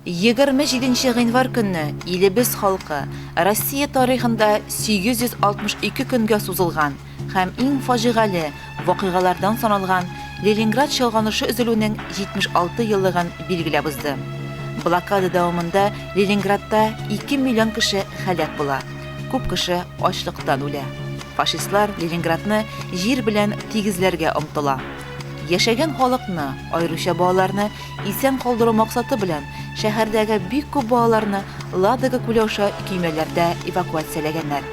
27 гыйнвар көнне илебез халкы Россия тарихында 862 көнгә сузылган һәм иң фаҗигале вакыйгалардан саналган Ленинград чолганышы өзелүнең 76 еллыгын билгеләп узды. Блокада дәвамында Ленинградта 2 миллион кеше һәлак була. Күп кеше ачлыктан үлә. Фашистлар Ленинградны җир белән тигезләргә омтыла. Яшәгән халыкны, аеруча балаларны исән калдыру максаты белән шәһәрдәге бик күп балаларны Ладога күләүшә көймәләрдә эвакуацияләгәннәр.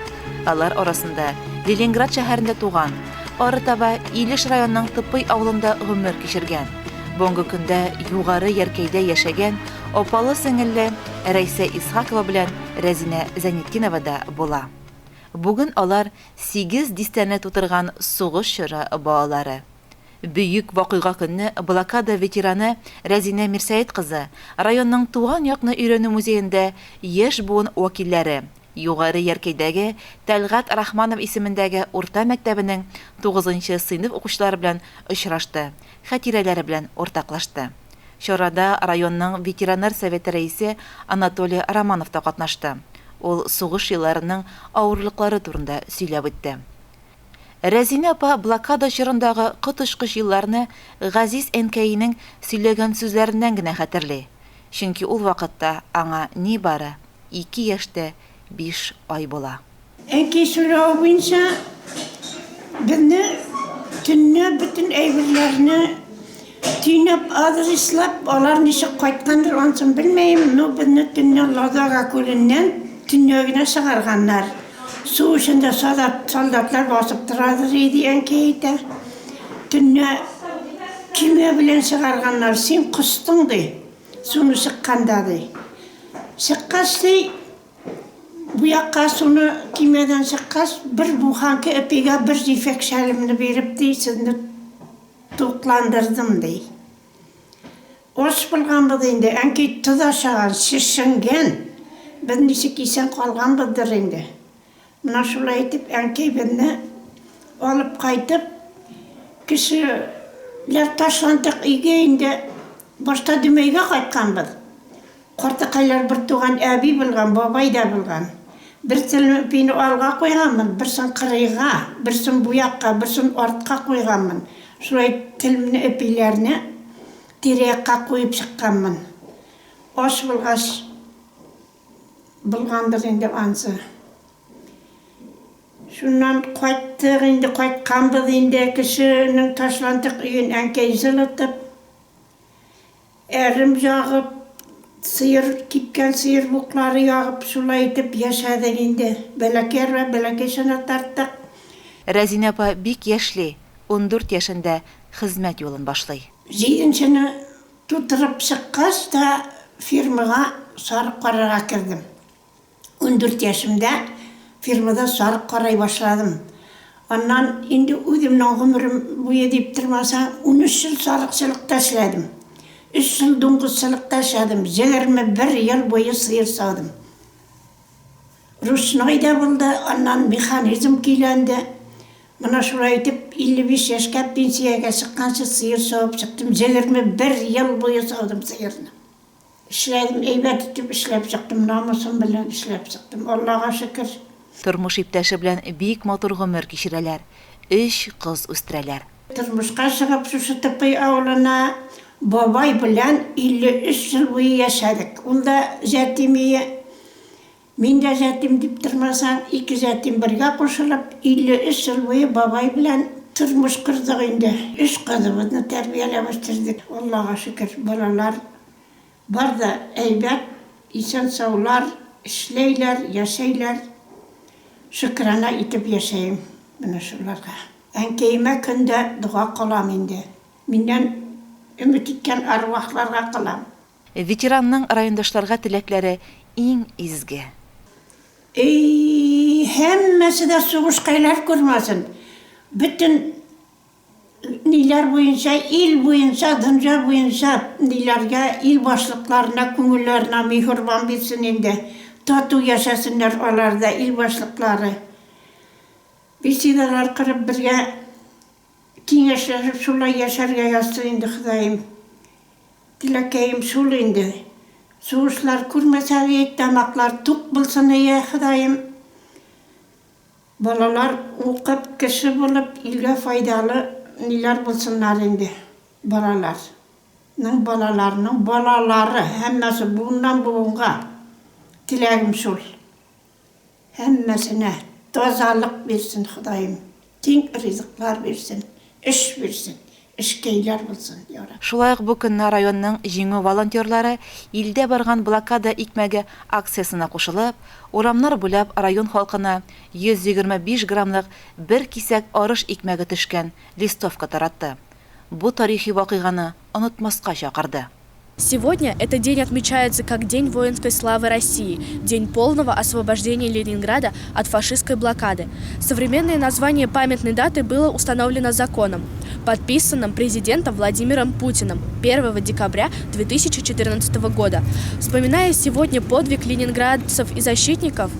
Алар арасында Ленинград шәһәрендә туган, арытаба Илеш районының Тыпый авылында гомер кичергән, бүгенге көндә югары Яркәйдә яшәгән апалы-сеңелле Рәйсә Исхакова белән Рәзинә Зәниткинова да була. Бүген алар 8 дистәне тутырган сугыш чоры балалары. Бөек вакыйга көнне блокада ветераны Рәзинә Мирсәет кызы районның туган якны өйрәнү музеенда яшь буын вәкилләре югары Яркәйдәге Тәлгать Рахманов исемендәге урта мәктәбенең 9-нчы сыйныф укучылары белән очрашты, хатирәләре белән ортаклашты. Чарада районның ветераннар советы рәисе Анатолий Романов та катнашты. Ул сугыш елларының авырлыклары турында сөйләп үтте. Рәзинә апа блокада чорындагы кытышкыч елларны Газиз әнкәйенең сөйләгән сүзләреннән генә хәтерли. Чөнки ул вакытта аңа ни бары 2 яшьтә 5 ай була. Әнкәй сөйләү буенча безне төнне бөтен әйберләрне төнәп адреслап, алар ничек кайткандыр ансын белмәйм, но безне төнне Ладога күленнән төннәгенә чыгарганнар. Су içinde soldatlar basıp turadır idi әнкәйдә. Tünne kime bilen çıkarganlar, sen kıstın dey. Sunu sıkkanda dey. Sıkkas dey, bu yakka sunu kimeden sıkkas, bir buhanki öpüge bir zifek şelimini verip dey, sizni tutuklandırdım dey. Os bulgan bu deyinde, әнкәй tudaşağın, şişingen, biz nisik isen kalgan budur indi. Мына шулай итеп, әнкәй безне алып кайтып, кешеләр ташландык өйгә инде башта дөмәйгә кайтканбыз. Картакайлар бер туган әби булган, бабай да булган. Берсен пине алга куйганмын, берсен кырыйга, берсен бу якка, берсен артка куйганмын. Шулай телемне эпиләрне тирәккә куеп чыкканмын. Аш булгач булгандыр инде ансы. Şundan kayttık indi, kaytkanbız indi, kişinin taşlandık üyün әнкәй zılıtıp, erim yağıp, kipken sıyır bukları yağıp, şulay etip yaşadık indi. Beleker ve belekesine tarttık. Рәзинә апа бик яшьли, 14 яшендә хезмәт юлын башлый. 7-нче тутырып чыккач та фирмага Sarık Kara'ga kirdim. 14 yaşımda firmada sarık karayı başladım. Ondan indi özümнең ömrüm buya deyip durmasa 13 yıl sarıkçılıkta işledim. 3 yıl dunguzçılıkta yaşadım. 21 yıl boyu sıyır sağdım. Rusnoyda buldu, ondan mexanizm kiylendi. Buna şuraya etip 55 yaşka pensiyaga çıkkança sıyır sağıp çıktım. 21 yıl boyu sağdım sıyırını. İşledim, eybət etip işlep çıktım, namusum bilen işlep çıktım. Allah'a şükür. Тормыш иптәше белән бик матур гомер кичерәләр. 3 кыз үстерәләр. Тормышка чыгып шушы Тыпый авылына бабай белән 53 ел буе яшәдек. Ул да җәтимие. Мин дә җәтим дип тормасам, 2 җәтим бергә кушылып 53 ел буе бабай белән тормыш кырдык инде. 3 кызыбызны тәрбияләп үстердек. Аллага шөкер, балалар бар да әйбәт, исән саулар, эшләйләр, яшәйләр. Şükrana itip yaşayayım bana şunlarga. Әнкәйемә көндә дуа кылам инде. Миннән өмет иткән арвахларга кылам. Ветеранның райондашларга теләкләре иң изге. Һәммәсе дә сугышкайлар күрмәсен. Бүтән ниләр буенча, ил буенча, дөнья буенча ниләргә, ил башлыкларына, күңелләренә мехрибан бирсен инде. Тату yaşasınlar onlarda, il başlıkları. Bisidalar kırıp birge kengəşləşib şulay yaşarga yazsın indi Xudayım. Diləkəyim şul indi. Сугышлар күрмәсә тамаклар тук булсын, я Ходаем. Балалар укып, кеше булып, илгә файдалы ниләр булсыннар инде. Балаларның балалары һәммәсе буыннан буынга теләгем шул. Һәммәсенә тазалык бирсен Ходаем. Тиң ризыклар бирсен, эш бирсен, эшкәйләр булсын, я Рабби. Шулай ук бу көнне районның җиңү волонтерлары илдә барган блокада икмәге акциясына кушылып, урамнар буйлап район халкына 125 граммлык бер кисәк арыш икмәге төшкән листовка таратты. Бу тарихи вакыйганы онытмаска чакырды. Сегодня этот день отмечается как День воинской славы России, день полного освобождения Ленинграда от фашистской блокады. Современное название памятной даты было установлено законом, подписанным президентом Владимиром Путиным 1 декабря 2014 года. Вспоминая сегодня подвиг ленинградцев и защитников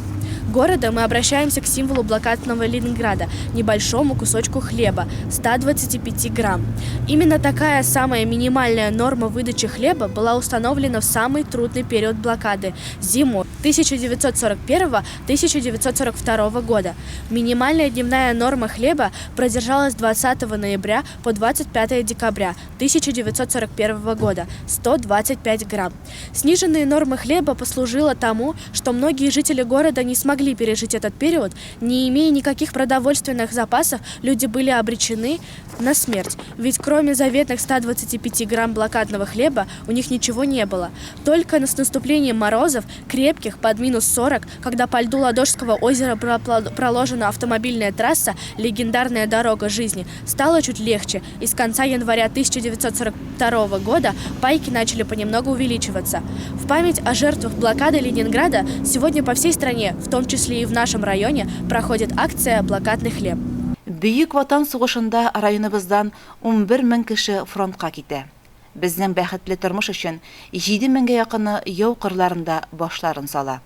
города, мы обращаемся к символу блокадного Ленинграда – небольшому кусочку хлеба, 125 грамм. Именно такая самая минимальная норма выдачи хлеба была установлена в самый трудный период блокады – зиму 1941-1942 года. Минимальная дневная норма хлеба продержалась с 20 ноября по 25 декабря 1941 года – 125 грамм. Сниженные нормы хлеба послужило тому, что многие жители города не смогли пережить этот период. Не имея никаких продовольственных запасов, люди были обречены на смерть. Ведь кроме заветных 125 грамм блокадного хлеба у них ничего не было. Только с наступлением морозов, крепких под минус 40, когда по льду Ладожского озера была проложена автомобильная трасса «Легендарная дорога жизни», стало чуть легче, и с конца января 1942 года пайки начали понемногу увеличиваться. В память о жертвах блокады Ленинграда сегодня по всей стране, в том числе и в нашем районе, проходит акция «Блокадный хлеб». Бөек ватан сугышында районыбыздан 11 мең кеше фронтка китә. Безнең бәхетле тормыш өчен 7 меңгә якыны яу кырларында башларын сала.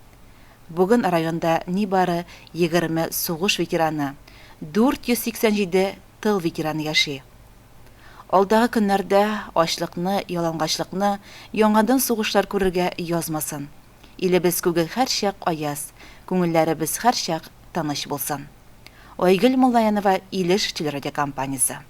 Бүген районда нибары 20 сугыш ветераны, 487 тыл ветераны яши. Алдагы көннәрдә ачлыкны, ялангачлыкны, яңадан сугышлар күрергә язмасын. Илебез күге һәрчак аяз, күңелләребез һәрчак тыныч булсын. Айгөл Муллаянова, Илеш телерадиокомпаниясе.